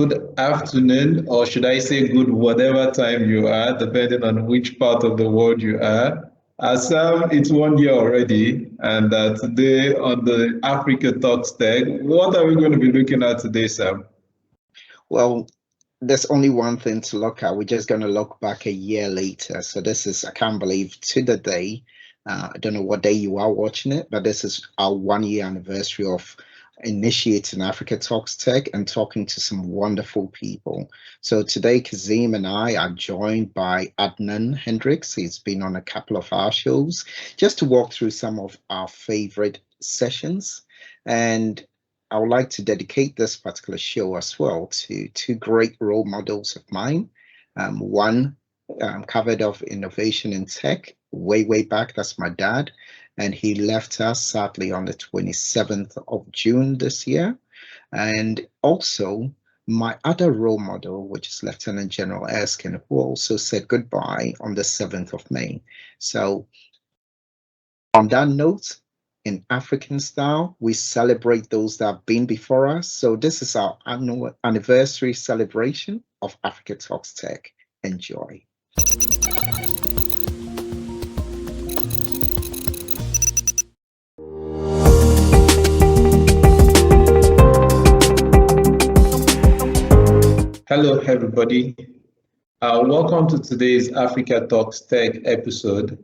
Good afternoon, or should I say good whatever time you are, depending on which part of the world you are. Sam, it's 1 year already, and today on the Africa Talks Tech, what are we going to be looking at today, Sam? Well, there's only one thing to look at. We're just going to look back a year later. So this is, I can't believe, to the day. I don't know what day you are watching it, but this is our 1 year anniversary of initiating Africa Talks Tech and talking to some wonderful people. So today, Kazim and I are joined by Adnan Hendricks. He's been on a couple of our shows just to walk through some of our favorite sessions. And I would like to dedicate this particular show as well to two great role models of mine. One covered of innovation in tech way back. That's my dad. And he left us sadly on the 27th of June this year. And also my other role model, which is Lieutenant General Erskine, who also said goodbye on the 7th of May. So on that note, in African style, we celebrate those that have been before us. So this is our annual anniversary celebration of Africa Talks Tech. Enjoy. Hello, everybody. Welcome to today's Africa Talks Tech episode.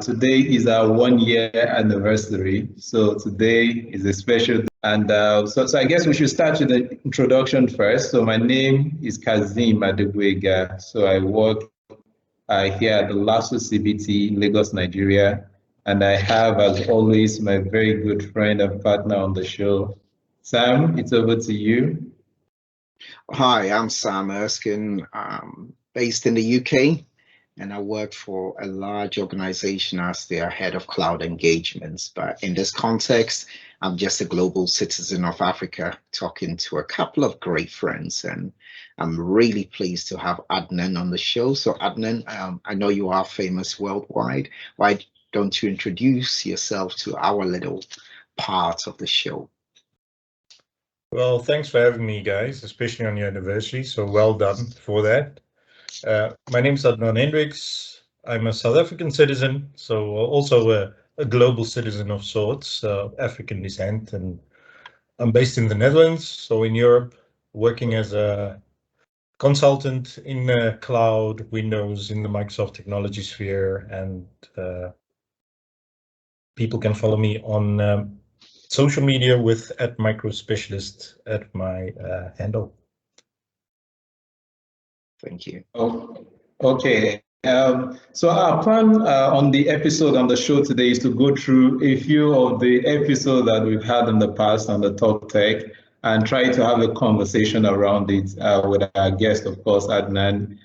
Today is our 1 year anniversary. So today is a special, and so I guess we should start with the introduction first. So my name is Kazim Adegwega. So I work here at the LASO CBT, Lagos, Nigeria. And I have, as always, my very good friend and partner on the show. Sam, it's over to you. Hi, I'm Sam Erskine, based in the UK, and I work for a large organization as their head of cloud engagements. But in this context, I'm just a global citizen of Africa talking to a couple of great friends, and I'm really pleased to have Adnan on the show. So Adnan, I know you are famous worldwide. Why don't you introduce yourself to our little part of the show? Well, thanks for having me, guys, especially on your anniversary. So well done for that. My name is Adnan Hendricks. I'm a South African citizen, so also a global citizen of sorts, African descent. And I'm based in the Netherlands, so in Europe, working as a consultant in cloud, Windows, in the Microsoft technology sphere. And people can follow me on social media with @microspecialist at my handle. Thank you. Oh, okay. So our plan on the episode on the show today is to go through a few of the episodes that we've had in the past on the Talk Tech and try to have a conversation around it with our guest, of course, Adnan.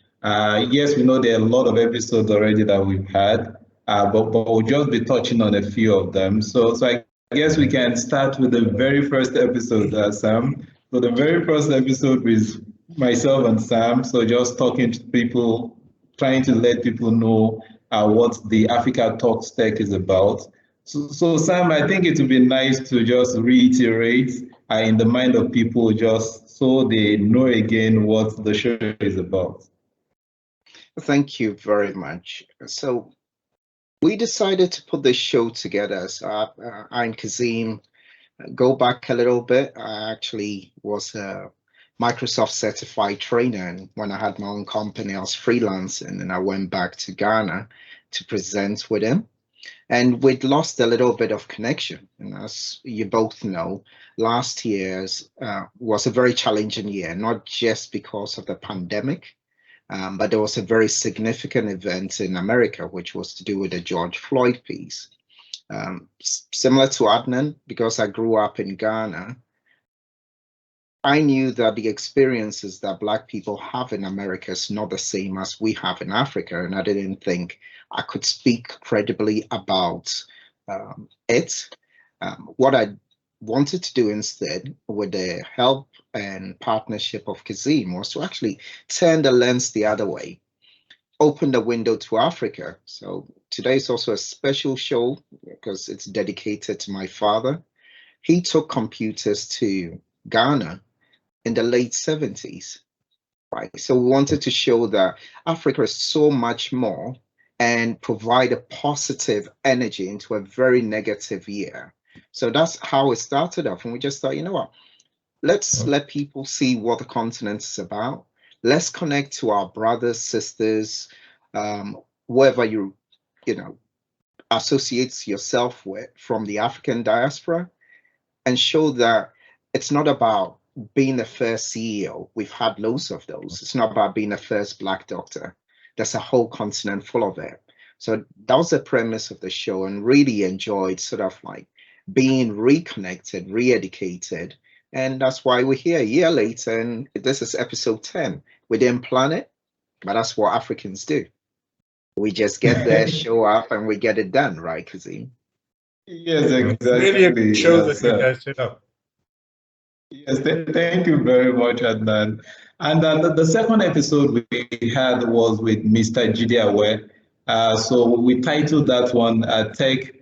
Yes, we know there are a lot of episodes already that we've had, but we'll just be touching on a few of them. So I guess we can start with the very first episode, Sam. So the very first episode is myself and Sam. So just talking to people, trying to let people know what the Africa Talks Tech is about. So Sam, I think it would be nice to just reiterate in the mind of people just so they know again what the show is about. Thank you very much. So we decided to put this show together. So I and Kazim go back a little bit. I actually was a Microsoft certified trainer, and when I had my own company, I was freelancing, and I went back to Ghana to present with him. And we'd lost a little bit of connection. And as you both know, last year's was a very challenging year, not just because of the pandemic, but there was a very significant event in America, which was to do with the George Floyd piece. Similar to Adnan, because I grew up in Ghana, I knew that the experiences that Black people have in America is not the same as we have in Africa, and I didn't think I could speak credibly about it. What I wanted to do instead, with the help and partnership of Kazim, was to actually turn the lens the other way, open the window to Africa. So today is also a special show because it's dedicated to my father. He took computers to Ghana in the late 70s, right? So we wanted to show that Africa is so much more and provide a positive energy into a very negative year. So that's how it started off. And we just thought, you know what, let's let people see what the continent is about. Let's connect to our brothers, sisters, whoever you know, associates yourself with from the African diaspora, and show that it's not about being the first CEO. We've had loads of those. It's not about being the first Black doctor. There's a whole continent full of it. So that was the premise of the show, and really enjoyed sort of like being reconnected, re-educated. And that's why we're here a year later, and this is episode 10. We didn't plan it, but that's what Africans do. We just get there, show up, and we get it done, right, Kazim? Yes, exactly. Really a show that you guys set up. Yes, thank you very much, Adnan. And the second episode we had was with Mr. Jide Awe. So we titled that one Tech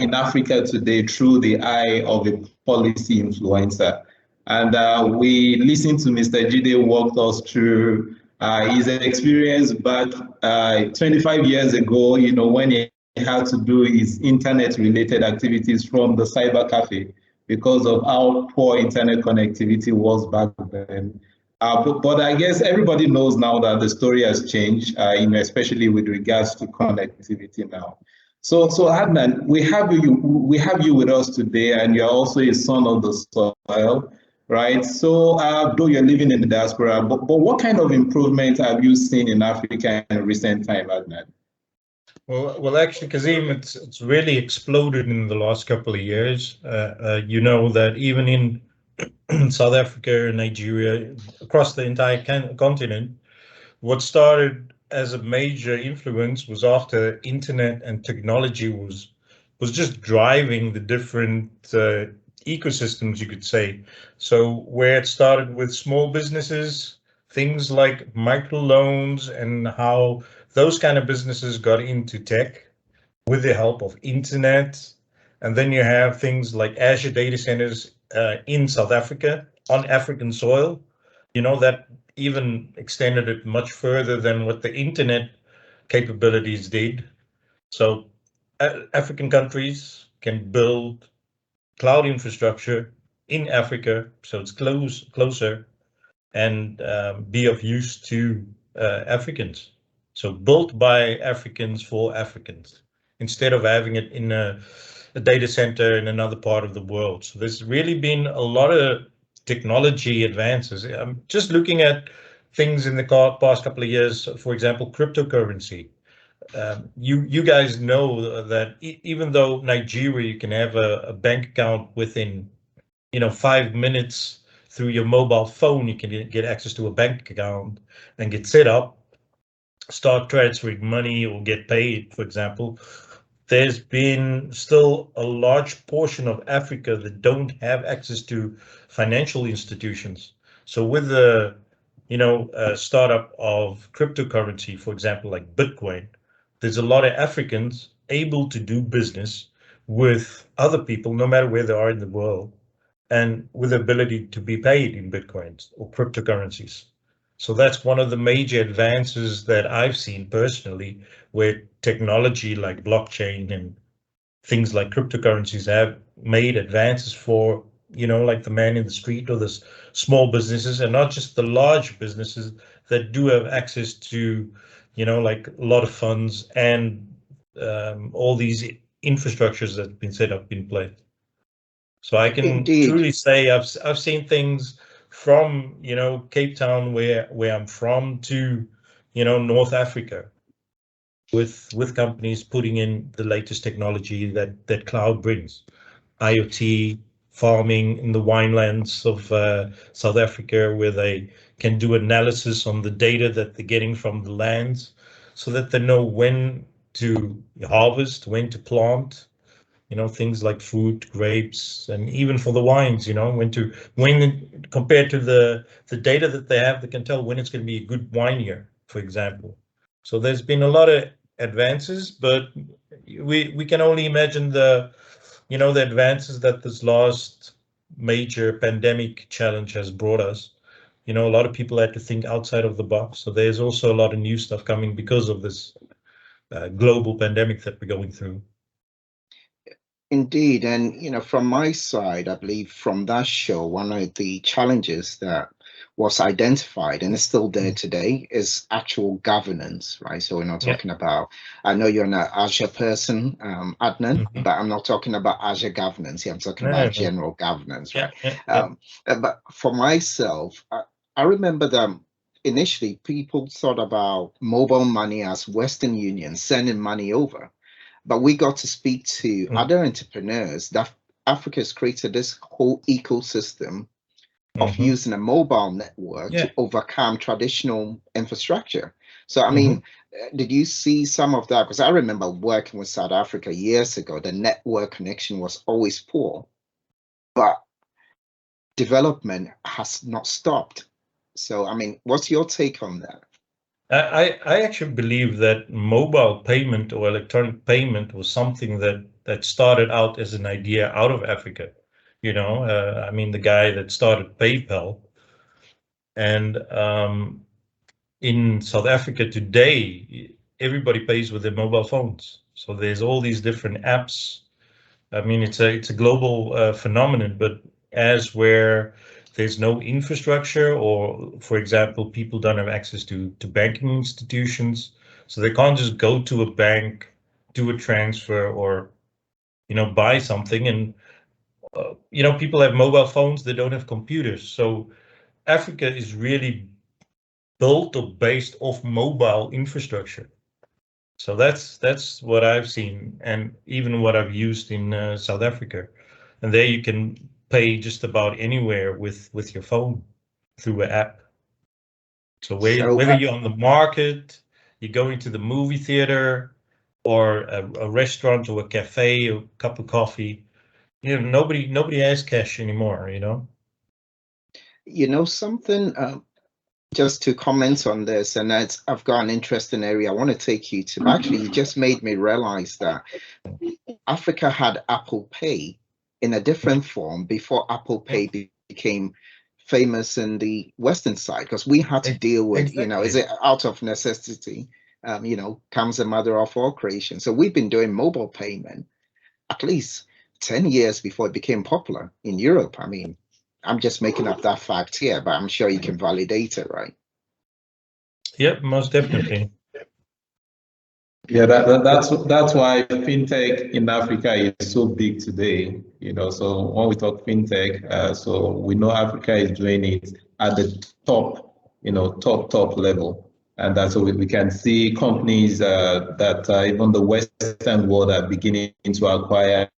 in Africa Today Through the Eye of a Policy Influencer. And we listened to Mr. Jide walk us through his experience back 25 years ago, you know, when he had to do his internet-related activities from the cyber cafe because of how poor internet connectivity was back then. But I guess everybody knows now that the story has changed, you know, especially with regards to connectivity now. So Adnan, we have you with us today, and you're also a son of the soil, right? So though you're living in the diaspora, but what kind of improvement have you seen in Africa in recent time, Adnan? Well, actually, Kazim, it's really exploded in the last couple of years. You know that even in South Africa and Nigeria, across the entire continent, what started as a major influence was after internet and technology was just driving the different ecosystems, you could say. So where it started with small businesses, things like microloans, and how those kind of businesses got into tech with the help of internet. And then you have things like Azure data centers in South Africa on African soil, you know, that even extended it much further than what the internet capabilities did. So African countries can build cloud infrastructure in Africa, so it's closer, and be of use to Africans. So built by Africans for Africans, instead of having it in a data center in another part of the world. So there's really been a lot of technology advances. I'm just looking at things in the past couple of years, for example, cryptocurrency. You guys know that even though Nigeria, you can have a bank account within, you know, 5 minutes through your mobile phone, you can get access to a bank account and get set up, start transferring money or get paid, for example. There's been still a large portion of Africa that don't have access to financial institutions. So with the, you know, startup of cryptocurrency, for example, like Bitcoin, there's a lot of Africans able to do business with other people, no matter where they are in the world, and with the ability to be paid in Bitcoins or cryptocurrencies. So that's one of the major advances that I've seen personally, where technology like blockchain and things like cryptocurrencies have made advances for, you know, like the man in the street or the small businesses, and not just the large businesses that do have access to, you know, like a lot of funds and all these infrastructures that have been set up in place. So I can Indeed. truly say I've seen things from, you know, Cape Town, where I'm from, to, you know, North Africa, with companies putting in the latest technology that cloud brings. IoT, farming in the winelands of South Africa, where they can do analysis on the data that they're getting from the lands, so that they know when to harvest, when to plant, you know, things like fruit, grapes, and even for the wines, you know, when compared to the data that they have, they can tell when it's going to be a good wine year, for example. So there's been a lot of advances, but we can only imagine the, you know, the advances that this last major pandemic challenge has brought us. a lot of people had to think outside of the box. So there's also a lot of new stuff coming because of this global pandemic that we're going through. Indeed. And, from my side, I believe from that show, one of the challenges that was identified and is still there today is actual governance, right? So we're not talking about, I know you're an Azure person, Adnan, but I'm not talking about Azure governance here. I'm talking about general governance, right? But for myself, I remember that initially people thought about mobile money as Western Union sending money over. But we got to speak to other entrepreneurs that Africa has created this whole ecosystem of using a mobile network to overcome traditional infrastructure. So, I mean, did you see some of that? Because I remember working with South Africa years ago, the network connection was always poor, but development has not stopped. So, I mean, what's your take on that? I actually believe that mobile payment or electronic payment was something that started out as an idea out of Africa. I mean, the guy that started PayPal, and in South Africa today, everybody pays with their mobile phones. So there's all these different apps. I mean, it's a global phenomenon, but as where there's no infrastructure, or for example, people don't have access to banking institutions, so they can't just go to a bank, do a transfer, or buy something. And people have mobile phones, they don't have computers. So Africa is really built or based off mobile infrastructure. So that's what I've seen, and even what I've used in South Africa. And there you can pay just about anywhere with your phone through an app. So whether you're on the market, you're going to the movie theater, or a restaurant or a cafe, or a cup of coffee, nobody has cash anymore. Something. Just to comment on this, and I've got an interesting area I want to take you to. Actually, you just made me realize that Africa had Apple Pay in a different form before Apple Pay became famous in the Western side, because we had to deal with, is it out of necessity? Comes the mother of all creation. So we've been doing mobile payment at least 10 years before it became popular in Europe. I mean, I'm just making up that fact here, but I'm sure you can validate it, right? Yep, most definitely. Yeah, that's why fintech in Africa is so big today. So when we talk fintech, so we know Africa is doing it at the top, top level, and that's so we can see companies that even the Western world are beginning to acquire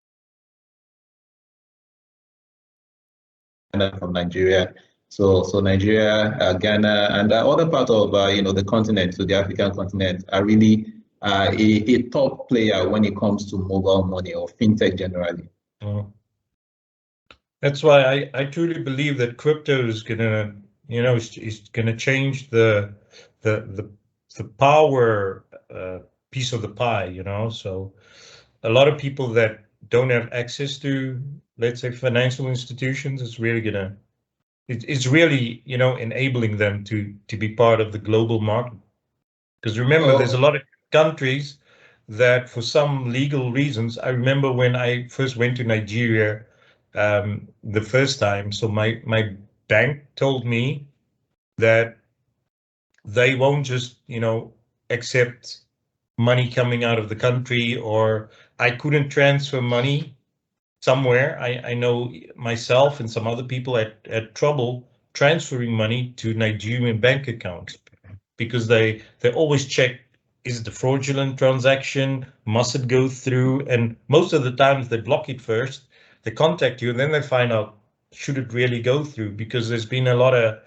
from Nigeria. So Nigeria, Ghana, and other part of the continent, so the African continent, are really a top player when it comes to mobile money or fintech generally. That's why I truly believe that crypto is gonna, is gonna change the power piece of the pie. So a lot of people that don't have access to, let's say, financial institutions, it's really enabling them to be part of the global market. Because remember, there's a lot of countries that, for some legal reasons, I remember when I first went to Nigeria the first time. So my bank told me that they won't just accept money coming out of the country, or I couldn't transfer money somewhere. I know myself and some other people had trouble transferring money to Nigerian bank accounts, because they always check, is it a fraudulent transaction? Must it go through? And most of the times they block it first. They contact you, and then they find out, should it really go through? Because there's been a lot of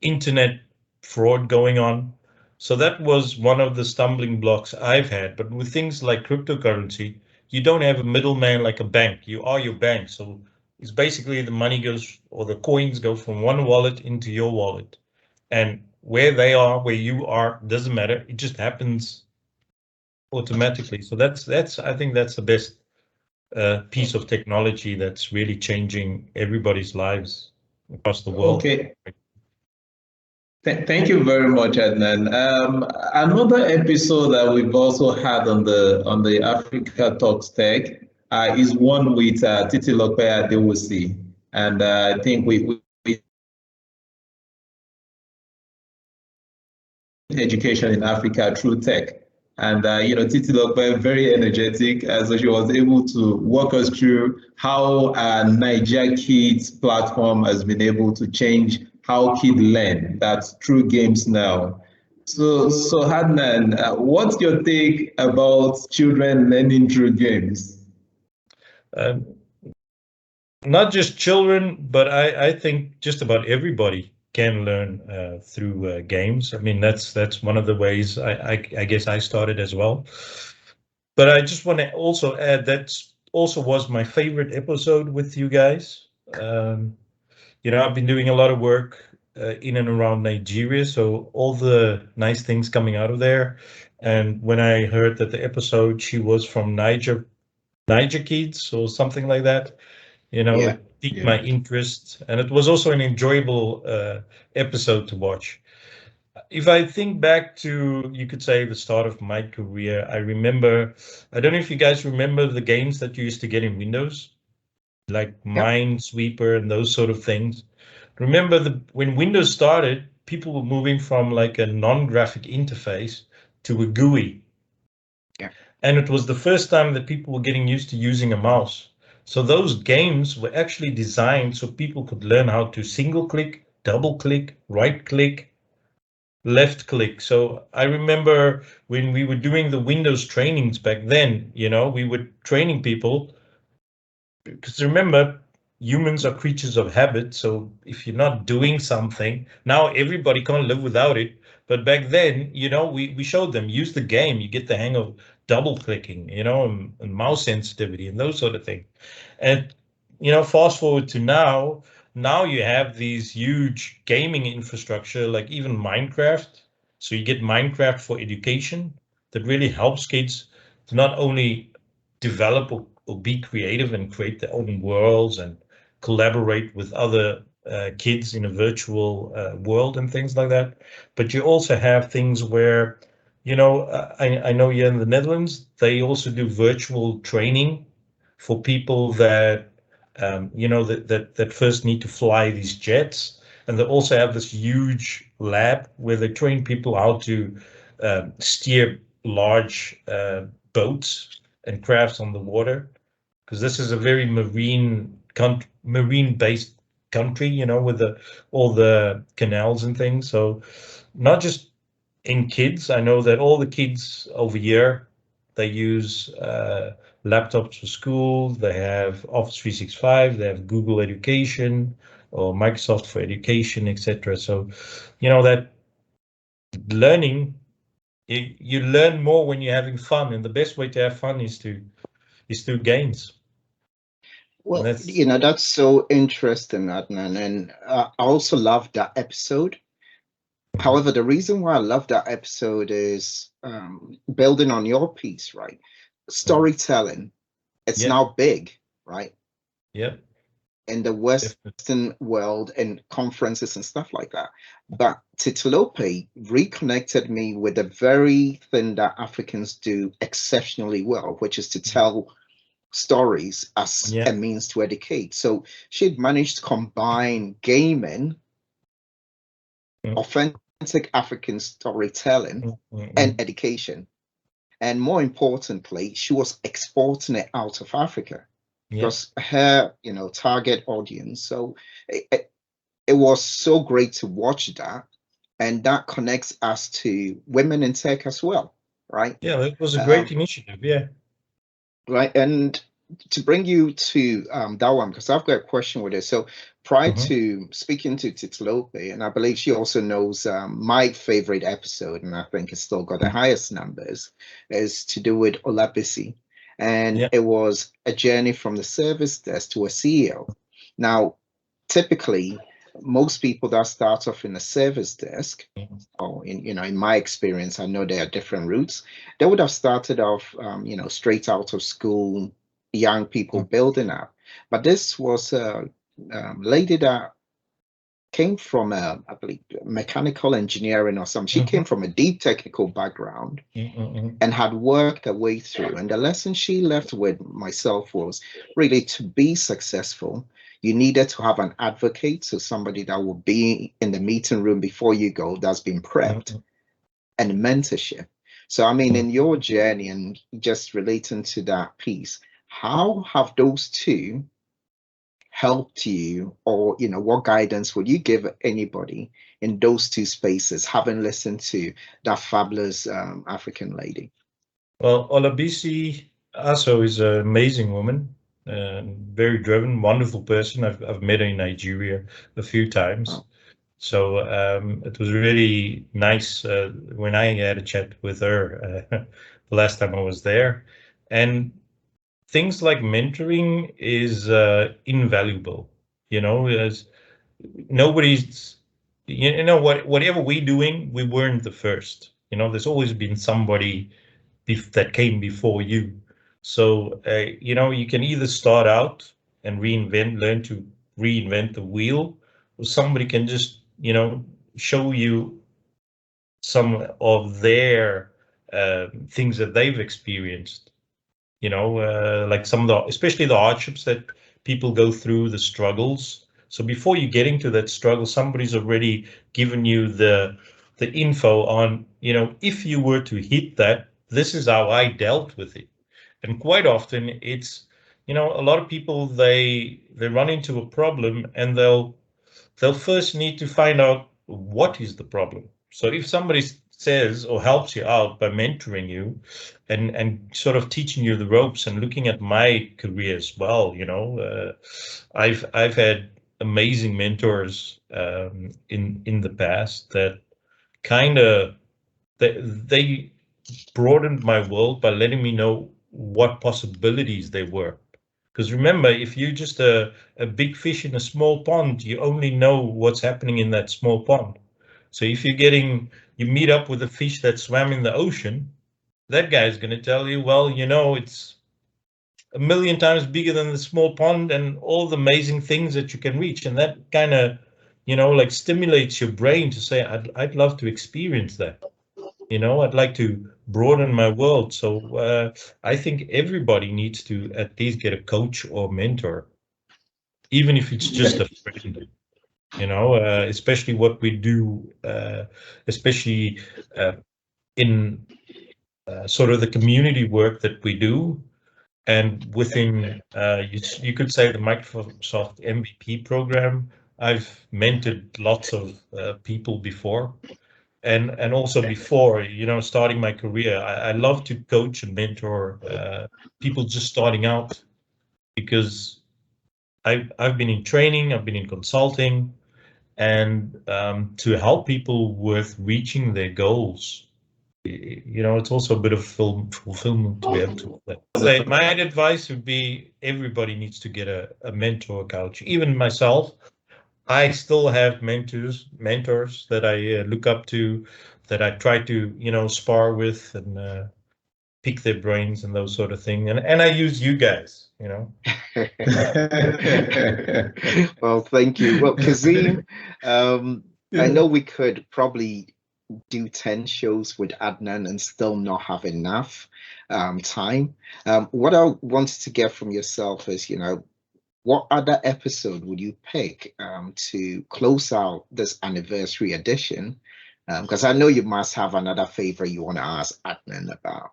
internet fraud going on. So that was one of the stumbling blocks I've had. But with things like cryptocurrency, you don't have a middleman like a bank. You are your bank. So it's basically the money goes, or the coins go from one wallet into your wallet. And where they are, where you are, doesn't matter. It just happens automatically. So I think that's the best piece of technology that's really changing everybody's lives. across the world. Okay. Thank you very much, Adnan. Another episode that we've also had on the Africa Talks Tech is one with Titi Lope Adewusi, and I think we education in Africa through tech. And Titi Lope very energetic, so she was able to walk us through how Niger Kids platform has been able to change how kids learn. That's through games now. So Adnan, what's your take about children learning through games? Um, not just children, but I think just about everybody can learn through games. I mean, that's one of the ways I guess I started as well. But I just want to also add that also was my favorite episode with you guys. I've been doing a lot of work in and around Nigeria, so all the nice things coming out of there. And when I heard that the episode she was from Niger Kids or something like that, Yeah. it piqued my interest, and it was also an enjoyable episode to watch. If I think back to, you could say, the start of my career, I don't know if you guys remember the games that you used to get in Windows, like Yeah. Minesweeper and those sort of things. Remember when Windows started, people were moving from like a non-graphic interface to a GUI. Yeah. And it was the first time that people were getting used to using a mouse. So those games were actually designed so people could learn how to single click, double click, right click, left click. So I remember when we were doing the Windows trainings back then, we were training people, because remember, humans are creatures of habit. So if you're not doing something, now everybody can't live without it. But back then, we showed them, use the game, you get the hang of double clicking, and mouse sensitivity and those sort of things. And, fast forward to now you have these huge gaming infrastructure, like even Minecraft. So you get Minecraft for education that really helps kids to not only develop or be creative and create their own worlds and collaborate with other kids in a virtual world and things like that. But you also have things where, I know here in the Netherlands, they also do virtual training for people that, that first need to fly these jets. And they also have this huge lab where they train people how to steer large boats and crafts on the water, because this is a very marine-based country, with all the canals and things. So not just in kids, I know that all the kids over here, they use laptops for school. They have Office 365. They have Google Education or Microsoft for Education, etc. So, that learning, you learn more when you're having fun, and the best way to have fun is through games. Well, That's that's so interesting, Adnan, and I also love that episode. However, the reason why I love that episode is building on your piece, right? Storytelling, it's Yeah. now big, right? Yeah. In the Definitely. Western world and conferences and stuff like that. But Titilope reconnected me with the very thing that Africans do exceptionally well, which is to tell stories as Yeah. a means to educate. So she'd managed to combine gaming, authentic African storytelling, and education. And more importantly, she was exporting it out of Africa Yeah. because her, target audience. So it was so great to watch that. And that connects us to women in tech as well, right? Yeah, that was a great initiative. Yeah. Right. And to bring you to that one, because I've got a question with it. So prior to speaking to Titilope, and I believe she also knows my favorite episode, and I think it's still got the highest numbers, is to do with Olabisi. And Yeah. it was a journey from the service desk to a CEO. Now, typically, most people that start off in a service desk, or in my experience, I know there are different routes. They would have started off, straight out of school, young people building up. But this was a lady that came from I believe mechanical engineering or something. She came from a deep technical background and had worked her way through. And the lesson she left with myself was really to be successful, you needed to have an advocate, so somebody that will be in the meeting room before you go, that's been prepped, and mentorship. So, I mean, in your journey and just relating to that piece, how have those two helped you, or what guidance would you give anybody in those two spaces, having listened to that fabulous African lady? Well, Olabisi Aso is an amazing woman, very driven, wonderful person. I've met her in Nigeria a few times. Oh. So it was really nice when I had a chat with her the last time I was there. And things like mentoring is invaluable. As nobody's, whatever we're doing, we weren't the first. There's always been somebody that came before you. So, you can either start out and learn to reinvent the wheel, or somebody can just, show you some of their things that they've experienced, like some of the, especially the hardships that people go through, the struggles. So before you get into that struggle, somebody's already given you the info on, if you were to hit that, this is how I dealt with it. And quite often it's, a lot of people, they run into a problem and they'll first need to find out what is the problem. So if somebody says or helps you out by mentoring you and sort of teaching you the ropes, and looking at my career as well, I've had amazing mentors in the past that kind of they broadened my world by letting me know what possibilities there were. Because remember, if you're just a big fish in a small pond, you only know what's happening in that small pond. So if you meet up with a fish that swam in the ocean, that guy's going to tell you, well, it's a million times bigger than the small pond and all the amazing things that you can reach. And that kind of, like stimulates your brain to say, I'd love to experience that. I'd like to broaden my world. So I think everybody needs to at least get a coach or mentor, even if it's just a friend, especially what we do, especially in sort of the community work that we do. And within, you could say, the Microsoft MVP program, I've mentored lots of people before. And also before, starting my career, I love to coach and mentor people just starting out, because I've been in training, I've been in consulting, and to help people with reaching their goals. It's also a bit of fulfillment to be able to do that. So my advice would be everybody needs to get a mentor, coach. Even myself, I still have mentors that I look up to, that I try to, spar with and pick their brains and those sort of things. And I use you guys, Well, thank you. Well, Kazim, I know we could probably do 10 shows with Adnan and still not have enough time. What I wanted to get from yourself is, what other episode would you pick to close out this anniversary edition? Because I know you must have another favor you want to ask Adnan about.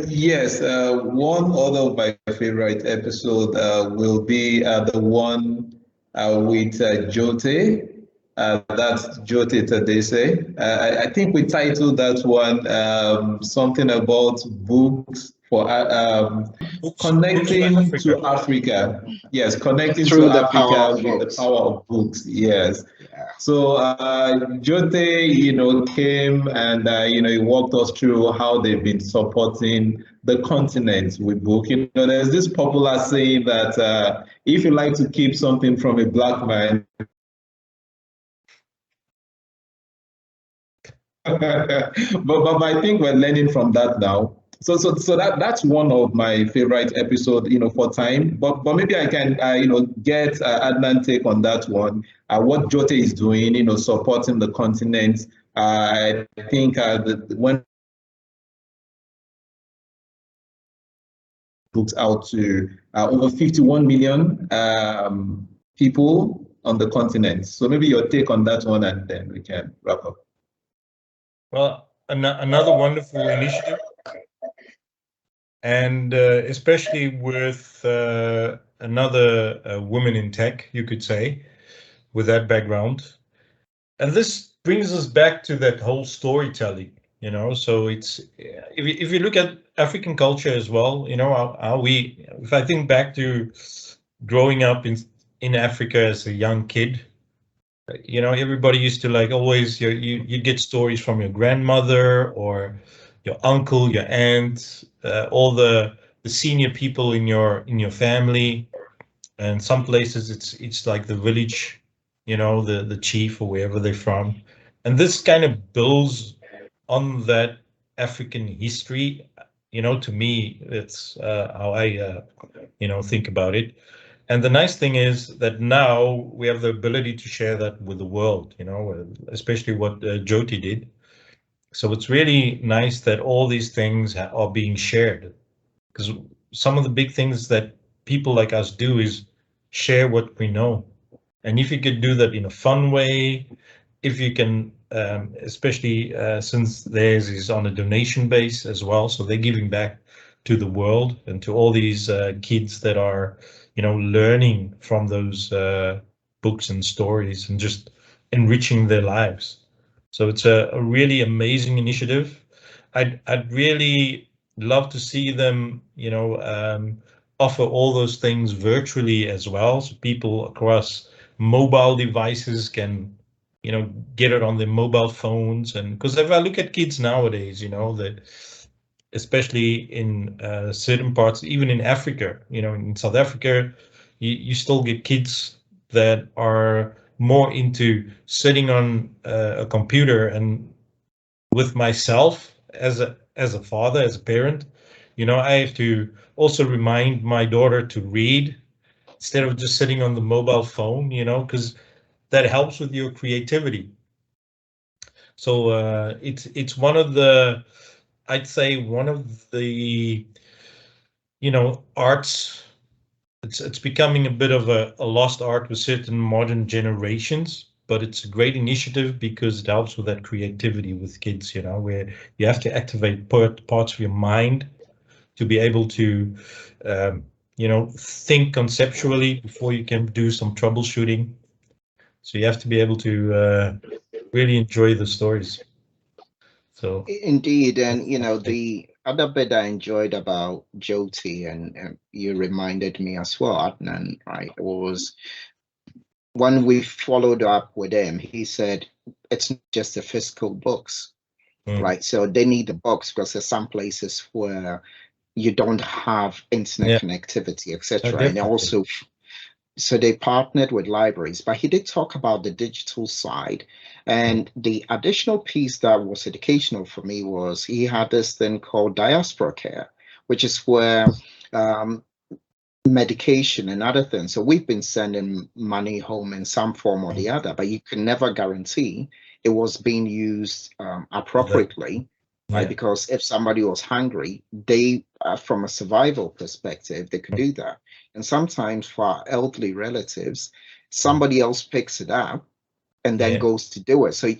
Yes, one other of my favorite episode will be the one with Jote. That's Jote Tadese. I think we titled that one something about books for connecting to Africa. Yes, connecting Through to the Africa power of with books. the power of books. Yes. Yeah. So Jote, came and he walked us through how they've been supporting the continent with book. There's this popular saying that if you like to keep something from a black man, but I think we're learning from that now. So that's one of my favorite episodes, for time. But maybe I can, get Adnan take on that one. What Jote is doing, supporting the continent. I think when booked out to over 51 million people on the continent. So maybe your take on that one, and then we can wrap up. Well, another wonderful initiative, and especially with another woman in tech, you could say, with that background. And this brings us back to that whole storytelling, so it's, if you look at African culture as well, how we, if I think back to growing up in Africa as a young kid, everybody used to like always, you get stories from your grandmother or your uncle, your aunt, all the senior people in your family. And some places it's like the village, the chief or wherever they're from. And this kind of builds on that African history. To me, it's how I think about it. And the nice thing is that now we have the ability to share that with the world, especially what Jyoti did. So it's really nice that all these things are being shared, because some of the big things that people like us do is share what we know. And if you could do that in a fun way, if you can, especially since theirs is on a donation base as well, so they're giving back to the world and to all these kids that are, learning from those books and stories and just enriching their lives. So it's a really amazing initiative. I'd really love to see them, offer all those things virtually as well, so people across mobile devices can, get it on their mobile phones. And because if I look at kids nowadays, that especially in certain parts, even in Africa, in South Africa, you still get kids that are more into sitting on a computer. And with myself as a father, as a parent, I have to also remind my daughter to read instead of just sitting on the mobile phone, because that helps with your creativity. So it's one of the, I'd say one of the, arts. It's becoming a bit of a lost art with certain modern generations, but it's a great initiative because it helps with that creativity with kids, where you have to activate parts of your mind to be able to, think conceptually before you can do some troubleshooting. So you have to be able to really enjoy the stories. So Indeed, and the other bit I enjoyed about Jyoti, and you reminded me as well, Adnan, right, was when we followed up with him, he said it's not just the physical books, right? So they need the books because there's some places where you don't have internet connectivity, etc. And also, so they partnered with libraries, but he did talk about the digital side. And the additional piece that was educational for me was he had this thing called diaspora care, which is where medication and other things. So we've been sending money home in some form or the other, but you can never guarantee it was being used appropriately. Right, because if somebody was hungry, they, from a survival perspective, they could do that. And sometimes for our elderly relatives, somebody else picks it up and then goes to do it. So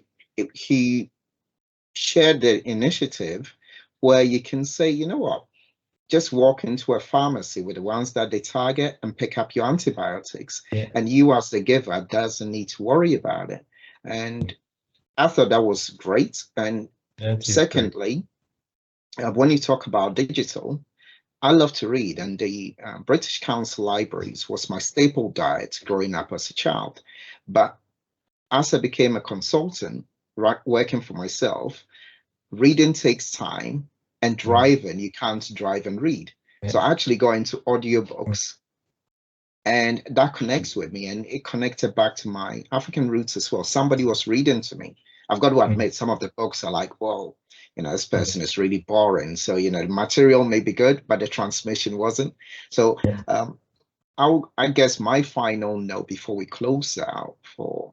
he shared the initiative where you can say, you know what, just walk into a pharmacy with the ones that they target and pick up your antibiotics. And you as the giver doesn't need to worry about it. And I thought that was great. And secondly, when you talk about digital, I love to read, and the British Council libraries was my staple diet growing up as a child. But as I became a consultant, working for myself, reading takes time, and driving, you can't drive and read. So I actually got into audiobooks, and that connects with me, and it connected back to my African roots as well. Somebody was reading to me. I've got to admit, some of the books are like, whoa, this person is really boring. So, the material may be good, but the transmission wasn't. So I guess my final note before we close out for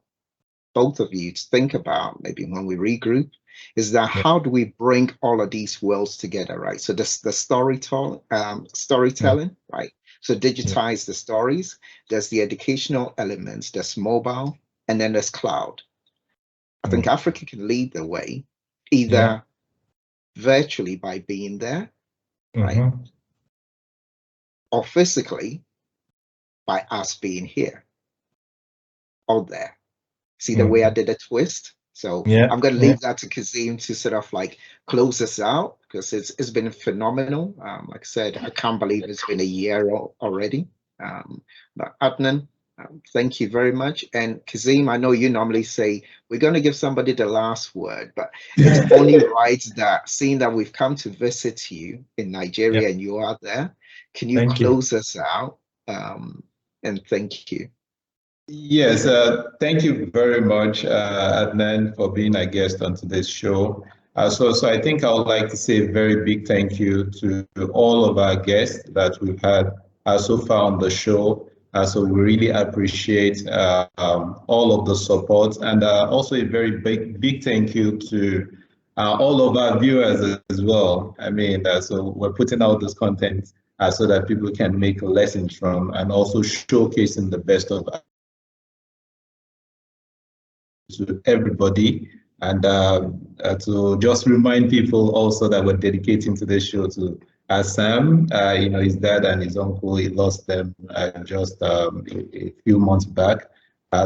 both of you to think about, maybe when we regroup, is that how do we bring all of these worlds together, right? So the storytelling, right? So digitize the stories. There's the educational elements, there's mobile, and then there's cloud. I think Africa can lead the way, either virtually by being there, right? Or physically by us being here or there. See the way I did a twist? So I'm going to leave that to Kazim to sort of like close us out, because it's been phenomenal. Like I said, I can't believe it's been a year already. But Adnan, thank you very much. And Kazim, I know you normally say we're going to give somebody the last word, but it's only right that seeing that we've come to visit you in Nigeria and you are there, can you close us out? And thank you. Yes, thank you very much, Adnan, for being a guest on today's show. So I think I would like to say a very big thank you to all of our guests that we've had so far on the show. So we really appreciate all of the support, and also a very big thank you to all of our viewers as well. I mean, so we're putting out this content so that people can make lessons from, and also showcasing the best of to everybody, and to just remind people also that we're dedicating to this show to Sam. His dad and his uncle, he lost them just a few months back.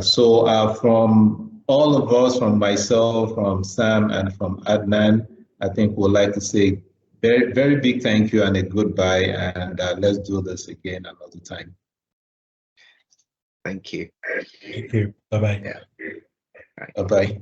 So from all of us, from myself, from Sam, and from Adnan, I think we'd like to say very, very big thank you and a goodbye, and let's do this again another time. Thank you. Thank you. Bye-bye. Yeah. Bye-bye.